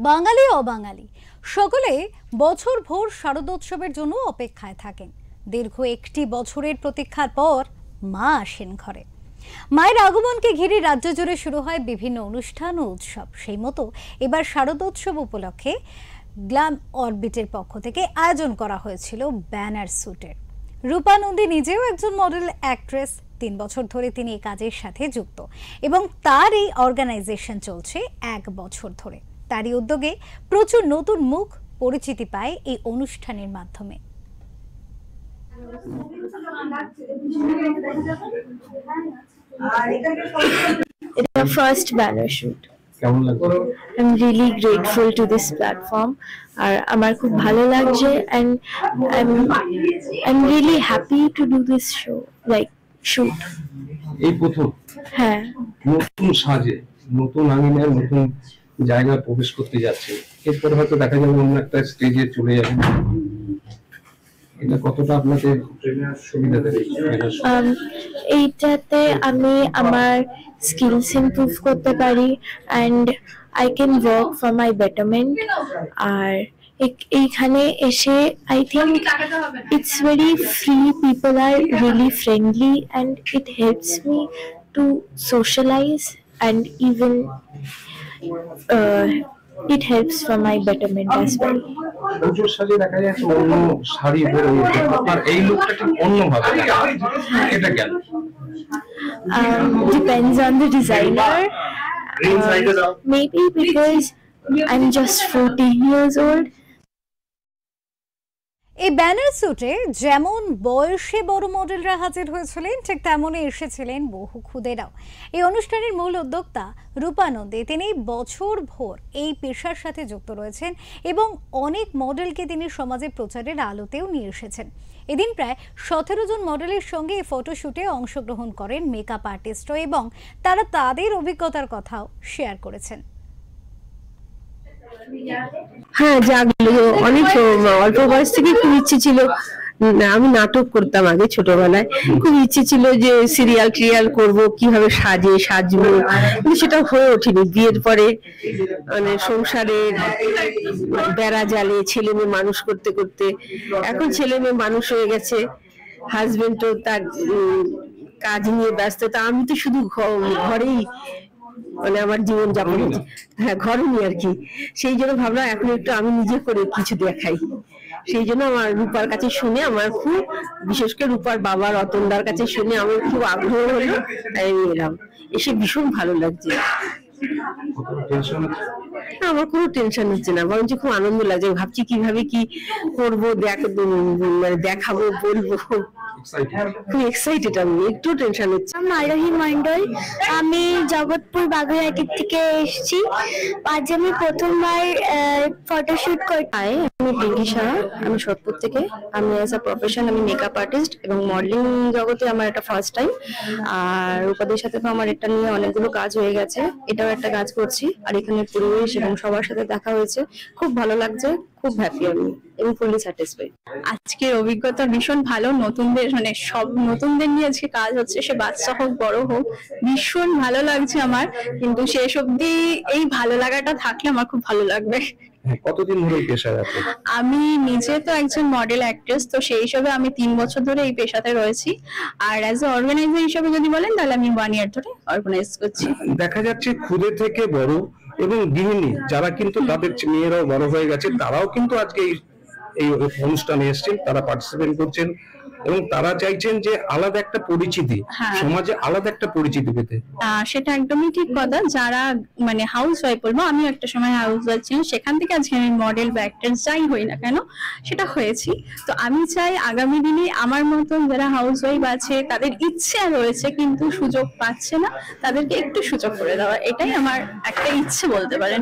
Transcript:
বাঙালি অবাঙালি সকলে বছর ভোর শারদোৎসবের জন্য অপেক্ষায় থাকেন। দীর্ঘ একটি বছরের প্রতীক্ষার পর মা আসেন ঘরে। মায়ের আগমনকে ঘিরে রাজ্য জুড়ে শুরু হয় বিভিন্ন অনুষ্ঠান ও উৎসব। সেই মতো এবার শারদোৎসব উপলক্ষে গ্ল্যাম অরবিটের পক্ষ থেকে আয়োজন করা হয়েছিল ব্যানার শ্যুটের। রূপা নন্দী নিজেও একজন মডেল অ্যাক্ট্রেস। ৩ বছর ধরে তিনি এই কাজের সাথে যুক্ত এবং তার এই অর্গানাইজেশন চলছে 1 বছর ধরে। তারই উদ্যোগে প্রচুর নতুন মুখ পরিচিতি পায় এই অনুষ্ঠানের মাধ্যমে। It's our first banner shoot. I'm really grateful to this platform. আর আমার খুব ভালো লাগছে and I'm really happy to do this show, like shoot. এই প্রথম হ্যাঁ, নতুন সাজে নতুন আঙ্গিনায় নতুন জায়গায় প্রবেশ করতে যাচ্ছে। এরপর হয়তো দেখা যাবে অন্য একটা স্টেজে চলে যাবে। এটা কতটা আপনাদের সুবিধা দেবে? এইটাতে আমি আমার স্কিলস ইমপ্রুভ করতে পারি and I can work for my betterment. আর এইখানে এসে I think it's very free, people are really friendly and it helps me to socialize and even it helps for my betterment as well. পুজোর সাজে দেখা যাচ্ছে অন্য শাড়ি পরে আপনার এই লুকটা ঠিক অন্যভাবে এটা কেন? Depends on the designer. Maybe because I'm just 14 years old. এই ব্যানার শ্যুটে যেমন বয়সে বড় মডেলরা হাজির হয়েছিলেন, ঠিক তেমনই এসেছিলেন বহু খুদেরাও। এই অনুষ্ঠানের মূল উদ্যোক্তা রূপা নন্দী, তিনি বছর ভোর এই পেশার সাথে যুক্ত রয়েছেন এবং অনেক মডেলকে তিনি সমাজে প্রচারের আলোতেও নিয়ে এসেছেন। এদিন প্রায় 17 জন মডেলের সঙ্গে এই ফটোশ্যুটে অংশগ্রহণ করেন মেকআপ আর্টিস্টও এবং তারা তাদের অভিজ্ঞতার কথাও শেয়ার করেছেন। হ্যাঁ, জাগলো। অনেক অল্প বয়স থেকে খুব ইচ্ছে ছিল, আমি নাটক করতাম আগে ছোটবেলায়, খুব ইচ্ছে ছিল যে সিরিয়াল টিরিয়াল করবো, কিভাবে সাজবো, কিন্তু সেটা হয়ে ওঠেনি। বিয়ের পরে মানে সংসারে বেড়া জালে ছেলে মেয়ে মানুষ করতে করতে এখন ছেলে মেয়ে মানুষ হয়ে গেছে, হাজবেন্ড তো তার কাজ নিয়ে ব্যস্ত, তা আমি তো শুধু ঘরেই মানে আমার জীবন যাপন, হ্যাঁ ঘরই আর কি। সেই জন্য ভাবলাম এখন একটু আমি নিজে করে কিছু দেখাই। সেই জন্য আমার রূপার কাছে শুনে আমার খুব, বিশেষ করে রূপার বাবা রতনদার কাছে শুনে আমার খুব আগ্রহ হলো, তাই আমি এলাম। এসে ভীষণ ভালো লাগছে। আমার কোনো টেনশন হচ্ছে না, বরঞ্চ খুব আনন্দ লাগছে। ভাবছি কিভাবে কি করবো, মানে দেখাবো, বলবো, খুব এক্সাইটেড। আমি একটু টেনশন হচ্ছে। আরোহী মন্ডল, আমি জগৎপুর বাগুইহাটির থেকে এসেছি। আজ আমি প্রথমবার ফটোশুট করছি। আমি পিঙ্কি সাহা, আমি সোদপুর থেকে। আমি অ্যাজ আ প্রফেশন আমি মেকআপ আর্টিস্ট এবং মডেলিং জগতে আমার এটা ফার্স্ট টাইম। আর রূপাদের সাথে তো আমার এটা নিয়ে অনেকগুলো কাজ হয়ে গেছে, এটাও একটা কাজ করছি। আর এখানে পরিবেশ এবং সবার সাথে দেখা হয়েছে, খুব ভালো লাগছে, খুব হ্যাপি আমি এবং ফুললি স্যাটিসফাইড। আজকের অভিজ্ঞতা ভীষণ ভালো। নতুনদের মানে সব নতুনদের নিয়ে আজকে কাজ হচ্ছে, সে বাচ্চা হোক বড় হোক, ভীষণ ভালো লাগছে আমার। কিন্তু শেষ অবধি এই ভালো লাগাটা থাকলে আমার খুব ভালো লাগবে। কতদিন ধরে পেশায় আছেন? আমি নিজে তো একজন মডেল অ্যাক্ট্রেস, তো সেই হিসাবে আমি 3 বছর ধরে এই পেশাতে রয়েছি। আর অ্যাজ এ অর্গানাইজার হিসাবে যদি বলেন তাহলে আমি 1 ইয়ার ধরে অর্গানাইজ করছি। দেখা যাচ্ছে খুদে থেকে বড় এবং গৃহিণী যারা কিন্তু তাদের মেয়েরাও বড় হয়ে গেছে, তারাও কিন্তু আজকে এই অনুষ্ঠানে এসেছেন, তারা পার্টিসিপেট করছেন এবং তারা চাইছেন যে আলাদা একটা পরিচিতি, সমাজে আলাদা একটা পরিচিতি পেতে। সেটা একদমই ঠিক কথা। যারা মানে হাউস ওয়াইফ বলবো, আমি একটা সময় হাউস ওয়াইফ ছিলাম, সেখান থেকে আজকে আমি মডেল বা অ্যাক্ট্রেস যাই হই না কেন সেটা হয়েছি। তো আমি চাই আগামী দিনে আমার মতন যারা হাউস ওয়াইফ আছে, তাদের ইচ্ছে রয়েছে কিন্তু সুযোগ পাচ্ছে না, তাদেরকে একটু সুযোগ করে দেওয়া, এটাই আমার একটা ইচ্ছে বলতে পারেন।